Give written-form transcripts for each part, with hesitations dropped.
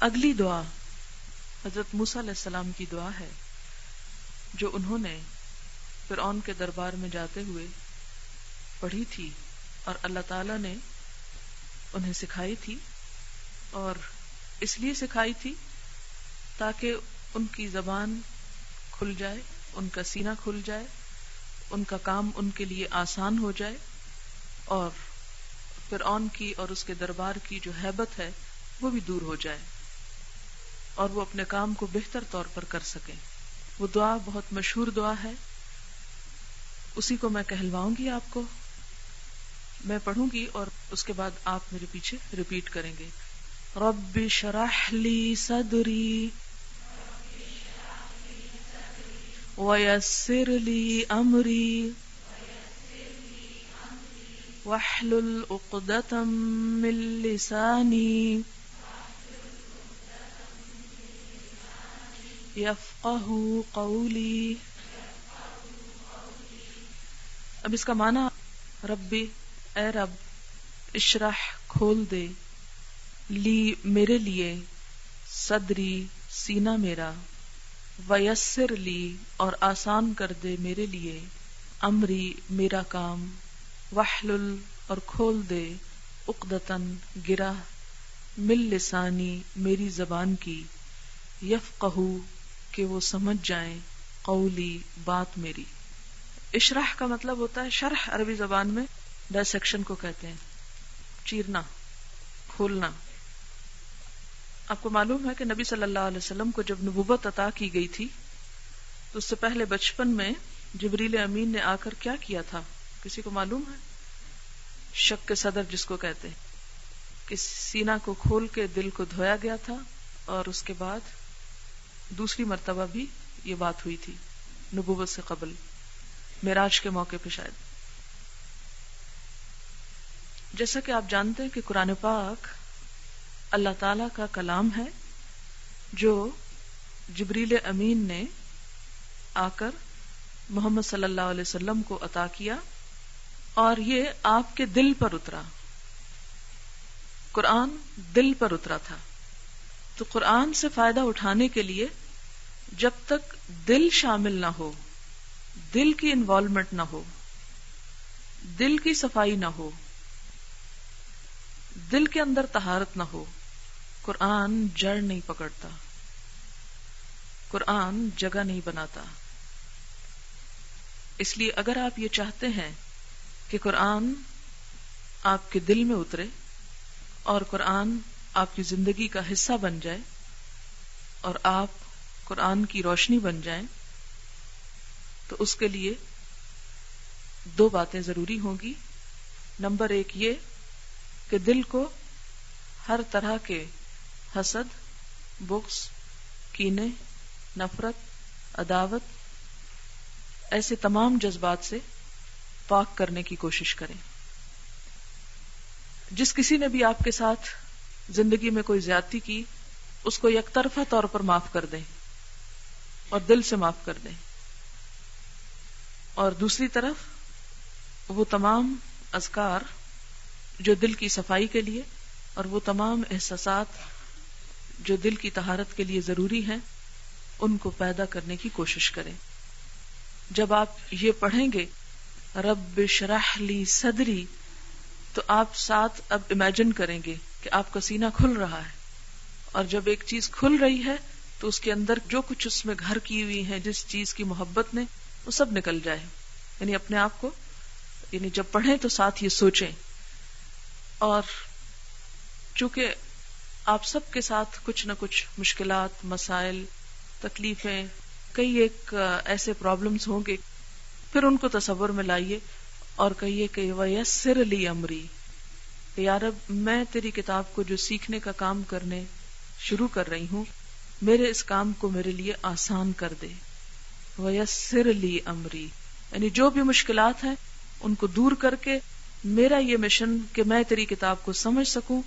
اگلی دعا حضرت موسیٰ علیہ السلام کی دعا ہے جو انہوں نے فرعون کے دربار میں جاتے ہوئے پڑھی تھی اور اللہ تعالیٰ نے انہیں سکھائی تھی، اور اس لیے سکھائی تھی تاکہ ان کی زبان کھل جائے، ان کا سینہ کھل جائے، ان کا کام ان کے لیے آسان ہو جائے، اور فرعون کی اور اس کے دربار کی جو ہیبت ہے وہ بھی دور ہو جائے اور وہ اپنے کام کو بہتر طور پر کر سکیں۔ وہ دعا بہت مشہور دعا ہے، اسی کو میں کہلواؤں گی آپ کو، میں پڑھوں گی اور اس کے بعد آپ میرے پیچھے ریپیٹ کریں گے۔ رب اشرح لی صدری ویسر لی امری واحلل عقدۃ من لسانی یفقہوا قولی۔ اب اس کا معنی، ربی اے رب، اشرح کھول دے، لی میرے لیے، صدری سینہ میرا، ویسر لی اور آسان کر دے میرے لیے، امری میرا کام، واحلل اور کھول دے، عقدتاً گرہ، من لسانی میری زبان کی، یفقہوا کہ وہ سمجھ جائیں، قولی بات میری۔ اشرح کا مطلب ہوتا ہے شرح، عربی زبان میں ڈائسیکشن کو کہتے ہیں، چیرنا، کھولنا۔ آپ کو معلوم ہے کہ نبی صلی اللہ علیہ وسلم کو جب نبوت عطا کی گئی تھی تو اس سے پہلے بچپن میں جبریل امین نے آ کر کیا کیا تھا، کسی کو معلوم ہے؟ شق صدر جس کو کہتے ہیں، کہ سینہ کو کھول کے دل کو دھویا گیا تھا، اور اس کے بعد دوسری مرتبہ بھی یہ بات ہوئی تھی نبوت سے قبل، معراج کے موقع پہ شاید۔ جیسا کہ آپ جانتے ہیں کہ قرآن پاک اللہ تعالی کا کلام ہے جو جبریل امین نے آ کر محمد صلی اللہ علیہ وسلم کو عطا کیا، اور یہ آپ کے دل پر اترا۔ قرآن دل پر اترا تھا، تو قرآن سے فائدہ اٹھانے کے لیے جب تک دل شامل نہ ہو، دل کی انوالومنٹ نہ ہو، دل کی صفائی نہ ہو، دل کے اندر طہارت نہ ہو، قرآن جڑ نہیں پکڑتا، قرآن جگہ نہیں بناتا۔ اس لیے اگر آپ یہ چاہتے ہیں کہ قرآن آپ کے دل میں اترے اور قرآن آپ کی زندگی کا حصہ بن جائے اور آپ قرآن کی روشنی بن جائیں، تو اس کے لیے دو باتیں ضروری ہوں گی۔ نمبر ایک یہ کہ دل کو ہر طرح کے حسد، بغض، کینے، نفرت، عداوت، ایسے تمام جذبات سے پاک کرنے کی کوشش کریں۔ جس کسی نے بھی آپ کے ساتھ زندگی میں کوئی زیادتی کی، اس کو یک طرفہ طور پر معاف کر دیں اور دل سے معاف کر دیں، اور دوسری طرف وہ تمام اذکار جو دل کی صفائی کے لیے اور وہ تمام احساسات جو دل کی طہارت کے لیے ضروری ہیں، ان کو پیدا کرنے کی کوشش کریں۔ جب آپ یہ پڑھیں گے رب اشرح لی صدری، تو آپ ساتھ اب امیجن کریں گے کہ آپ کا سینہ کھل رہا ہے، اور جب ایک چیز کھل رہی ہے تو اس کے اندر جو کچھ اس میں گھر کی ہوئی ہے، جس چیز کی محبت نے، وہ سب نکل جائے۔ یعنی اپنے آپ کو، یعنی جب پڑھیں تو ساتھ یہ سوچیں۔ اور چونکہ آپ سب کے ساتھ کچھ نہ کچھ مشکلات، مسائل، تکلیفیں، کئی ایک ایسے پرابلمز ہوں گے، پھر ان کو تصور میں لائیے اور کہیے کہ وَيَسِّرْ لِي أَمْرِي، کہ یا رب میں تیری کتاب کو جو سیکھنے کا کام کرنے شروع کر رہی ہوں، میرے اس کام کو میرے لیے آسان کر دے۔ وَيَسِّرْ لِي أَمْرِي، یعنی جو بھی مشکلات ہیں ان کو دور کر کے میرا یہ مشن کہ میں تیری کتاب کو سمجھ سکوں،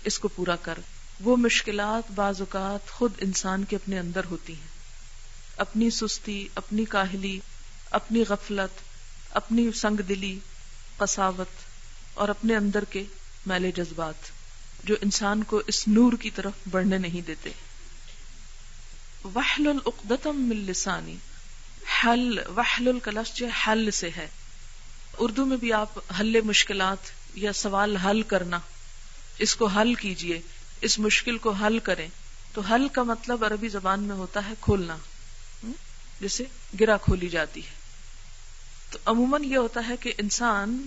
اس کو پورا کر۔ وہ مشکلات بعض اوقات خود انسان کے اپنے اندر ہوتی ہیں، اپنی سستی، اپنی کاہلی، اپنی غفلت، اپنی سنگ دلی، قساوت اور اپنے اندر کے میلے جذبات۔ جو انسان کو اس نور کی طرف بڑھنے نہیں دیتے. وحلل عقدۃ من لسانی، حل، وحلل کا لفظ جو حل سے ہے. اردو میں بھی آپ حل مشکلات یا سوال حل کرنا، اس کو حل کیجئے، اس مشکل کو حل کریں. تو حل کا مطلب عربی زبان میں ہوتا ہے کھولنا، جیسے گرہ کھولی جاتی ہے. تو عموماً یہ ہوتا ہے کہ انسان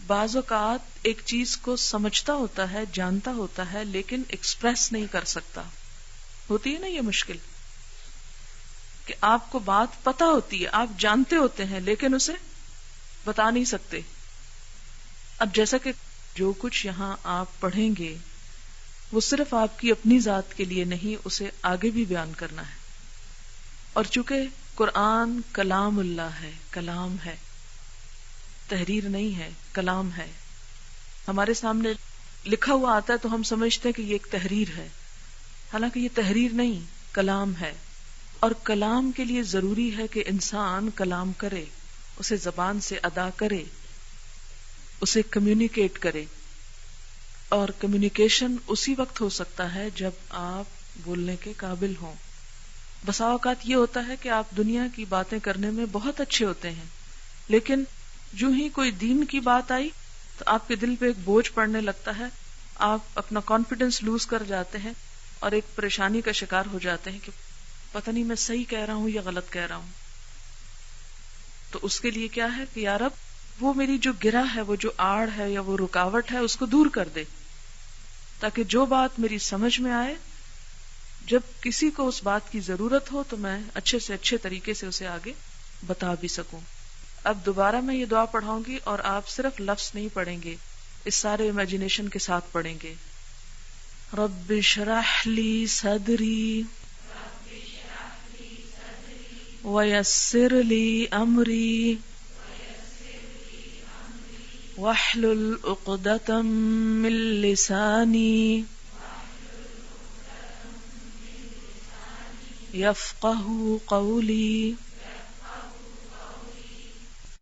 بعض اوقات ایک چیز کو سمجھتا ہوتا ہے، جانتا ہوتا ہے، لیکن ایکسپریس نہیں کر سکتا. ہوتی ہے نا یہ مشکل کہ آپ کو بات پتہ ہوتی ہے، آپ جانتے ہوتے ہیں، لیکن اسے بتا نہیں سکتے. اب جیسا کہ جو کچھ یہاں آپ پڑھیں گے وہ صرف آپ کی اپنی ذات کے لیے نہیں، اسے آگے بھی بیان کرنا ہے. اور چونکہ قرآن کلام اللہ ہے، کلام ہے، تحریر نہیں ہے، کلام ہے. ہمارے سامنے لکھا ہوا آتا ہے تو ہم سمجھتے ہیں کہ یہ ایک تحریر ہے، حالانکہ یہ تحریر نہیں، کلام ہے. اور کلام کے لیے ضروری ہے کہ انسان کلام کرے، اسے زبان سے ادا کرے، اسے کمیونیکیٹ کرے. اور کمیونیکیشن اسی وقت ہو سکتا ہے جب آپ بولنے کے قابل ہوں. بسا اوقات یہ ہوتا ہے کہ آپ دنیا کی باتیں کرنے میں بہت اچھے ہوتے ہیں، لیکن جو ہی کوئی دین کی بات آئی تو آپ کے دل پہ ایک بوجھ پڑنے لگتا ہے، آپ اپنا کانفیڈنس لوز کر جاتے ہیں اور ایک پریشانی کا شکار ہو جاتے ہیں کہ پتہ نہیں میں صحیح کہہ رہا ہوں یا غلط کہہ رہا ہوں. تو اس کے لیے کیا ہے کہ یا رب وہ میری جو گرہ ہے، وہ جو آڑ ہے یا وہ رکاوٹ ہے، اس کو دور کر دے، تاکہ جو بات میری سمجھ میں آئے، جب کسی کو اس بات کی ضرورت ہو تو میں اچھے سے اچھے طریقے سے اسے آگے بتا بھی سکوں. اب دوبارہ میں یہ دعا پڑھاؤں گی اور آپ صرف لفظ نہیں پڑھیں گے، اس سارے امیجنیشن کے ساتھ پڑھیں گے. رب اشرح لی صدری ویسر لی امری واحلل عقدۃ من لسانی یفقہوا قولی.